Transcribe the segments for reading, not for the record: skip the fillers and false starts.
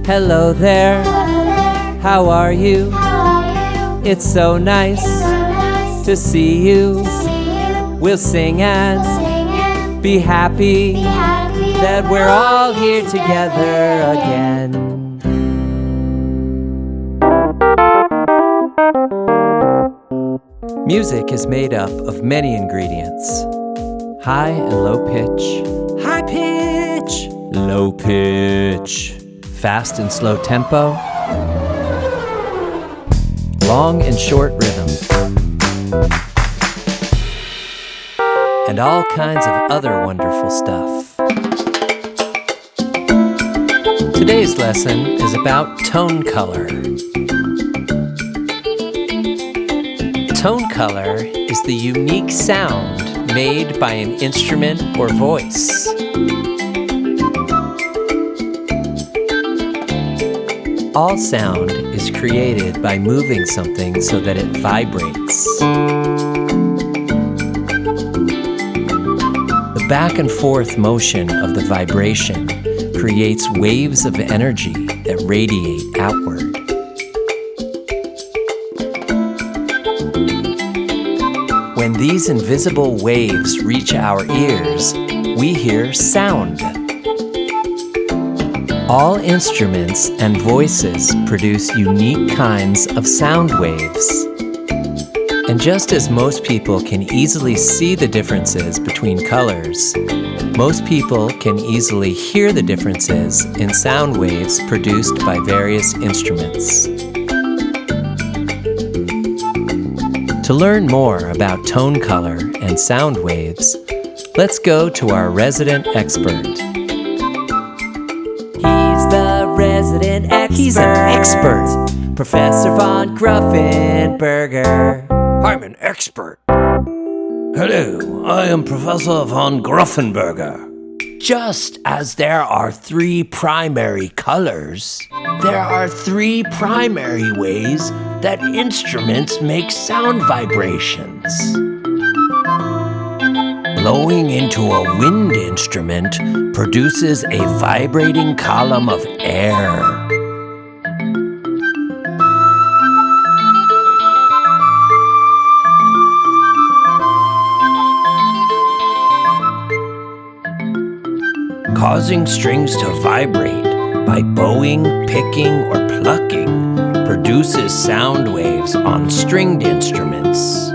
Hello there, how are you? It's so nice to see you. We'll sing and be happy that we're all here together again. Music is made up of many ingredients. High and low pitch. High pitch. Low pitch. Fast and slow tempo. Long and short rhythm. And all kinds of other wonderful stuff. Today's lesson is about tone color. Tone color is the unique sound made by an instrument or voice. All sound is created by moving something so that it vibrates. The back and forth motion of the vibration creates waves of energy that radiate outward. When these invisible waves reach our ears, we hear sound. All instruments and voices produce unique kinds of sound waves. And just as most people can easily see the differences between colors, most people can easily hear the differences in sound waves produced by various instruments. To learn more about tone color and sound waves, let's go to our resident expert. He's the resident expert. He's an expert. Professor von Gruffenberger. I'm an expert. Hello, I am Professor von Gruffenberger. Just as there are 3 primary colors, there are 3 primary ways that instruments make sound vibrations. Blowing into a wind instrument produces a vibrating column of air. Causing strings to vibrate by bowing, picking, or plucking produces sound waves on stringed instruments.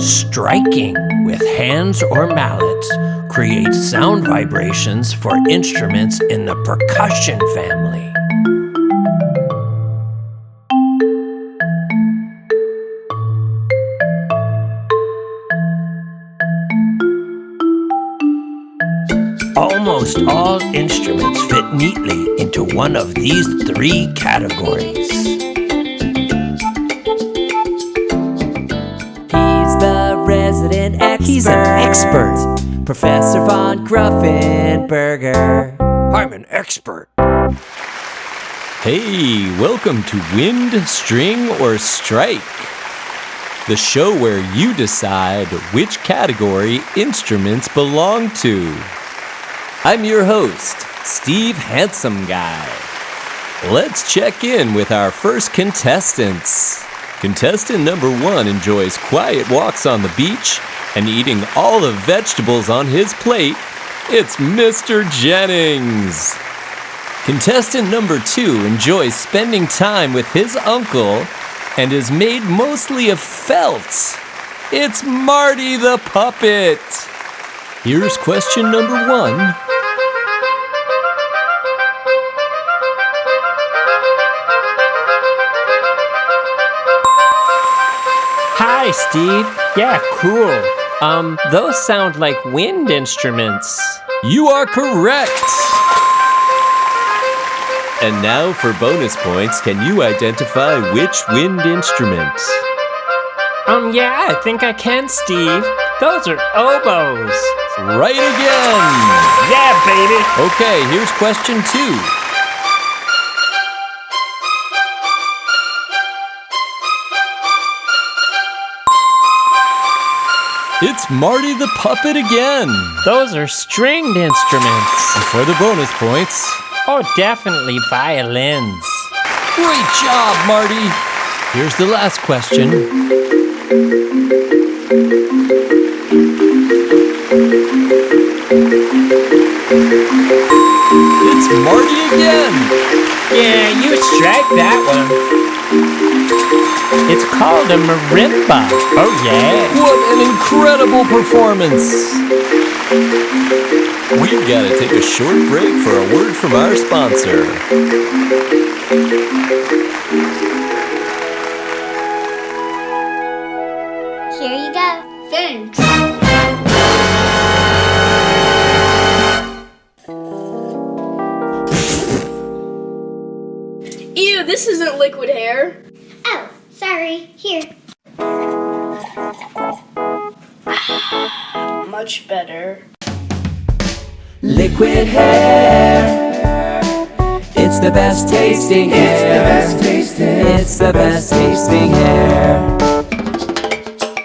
Striking with hands or mallets creates sound vibrations for instruments in the percussion family. Almost all instruments fit neatly into one of these 3 categories. He's the resident expert. He's an expert. Professor von Gruffenberger. I'm an expert. Hey, welcome to Wind, String, or Strike, the show where you decide which category instruments belong to. I'm your host, Steve Handsome Guy. Let's check in with our first contestants. Contestant number 1 enjoys quiet walks on the beach and eating all the vegetables on his plate. It's Mr. Jennings. Contestant number 2 enjoys spending time with his uncle and is made mostly of felt. It's Marty the Puppet. Here's question number 1. Hi, Steve. Yeah, cool. Those sound like wind instruments. You are correct! And now for bonus points, can you identify which wind instrument? Yeah, I think I can, Steve. Those are oboes. Right again! Yeah, baby! Okay, here's question 2. It's Marty the puppet again. Those are stringed instruments. And for the bonus points, Oh, definitely violins. great job, Marty. Here's the last question. It's Marty again. Yeah, you strike that one. It's called a marimba. Oh, yeah. What an incredible performance. We've got to take a short break for a word from our sponsor. Here you go. Thanks. Ew, this isn't liquid hair. Oh, sorry. Here. Much better. Liquid hair. It's the best tasting hair. It's the best tasting hair.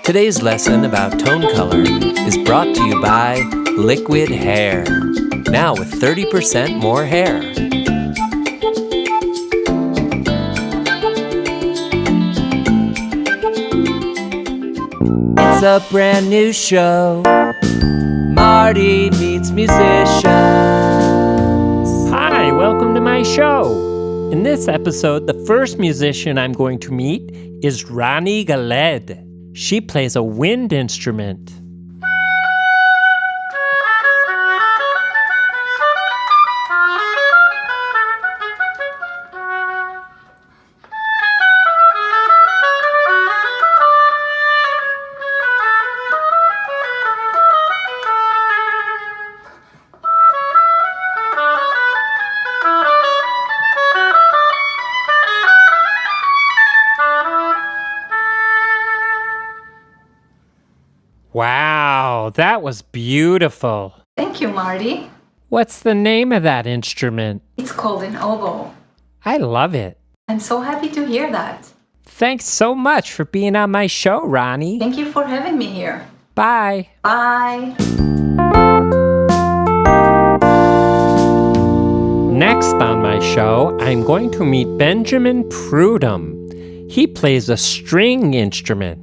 Today's lesson about tone color is brought to you by Liquid Hair. Now with 30% more hair. It's a brand new show. Marty meets musicians. Hi, welcome to my show. In this episode, the first musician I'm going to meet is Rani Galed. She plays a wind instrument. Wow, that was beautiful. Thank you, Marty. What's the name of that instrument? It's called an oboe. I love it. I'm so happy to hear that. Thanks so much for being on my show, Ronnie. Thank you for having me here. Bye. Bye. Next on my show, I'm going to meet Benjamin Prudhomme. He plays a string instrument.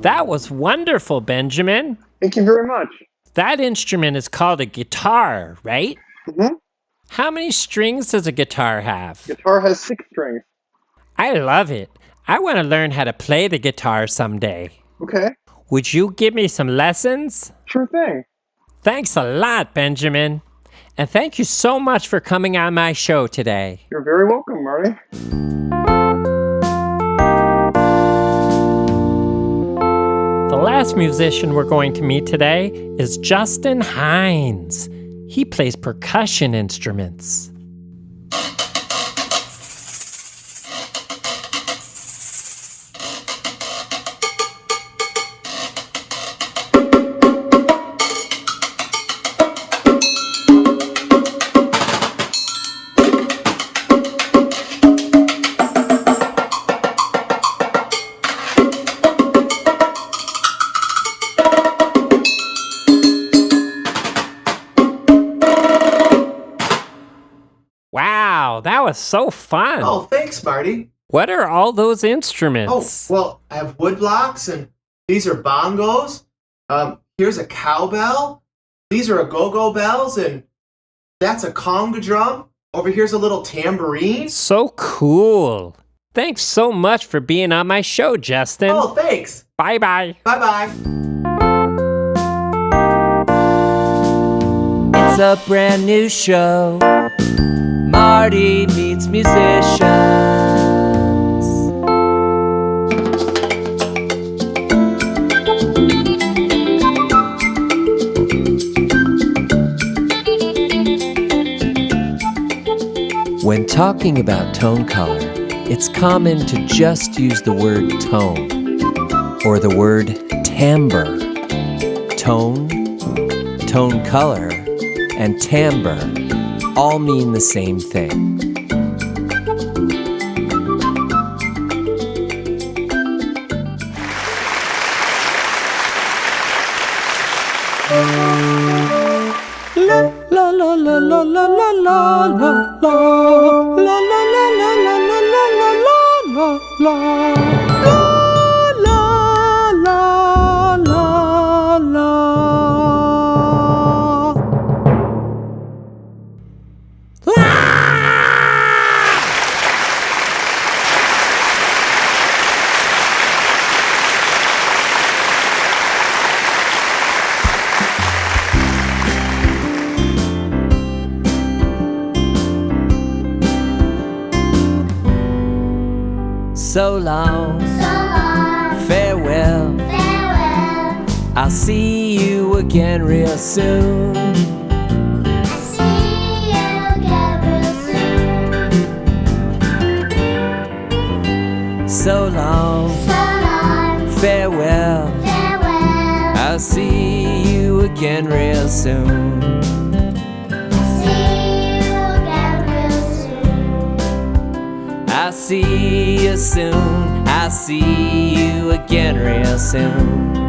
That was wonderful, Benjamin. Thank you very much. That instrument is called a guitar, right? Mm-hmm. How many strings does a guitar have? Guitar has 6 strings. I love it. I want to learn how to play the guitar someday. Okay, Would you give me some lessons? sure thing. Thanks a lot, Benjamin. And thank you so much for coming on my show today. You're very welcome, Marty. The last musician we're going to meet today is Justin Hines. He plays percussion instruments. Wow, that was so fun. Oh, thanks, Marty. What are all those Oh, instruments? well, I have wood blocks, and these are bongos. Here's a cowbell. These are a go-go bells, and that's a conga drum. Over here's a little tambourine. So cool. Thanks so much for being on my show, Justin. Oh, thanks. Bye-bye. Bye-bye. It's a brand new show. Marty meets musicians. talking about tone color, it's common to just use the word tone or the word timbre. Tone, tone color, and timbre all mean the same thing. La la la la la la la la la la la la la la la la la la la la. So long, farewell, I'll see you again real soon. So long, farewell, I'll see you again real soon. I'll see you soon, I'll see you again real soon.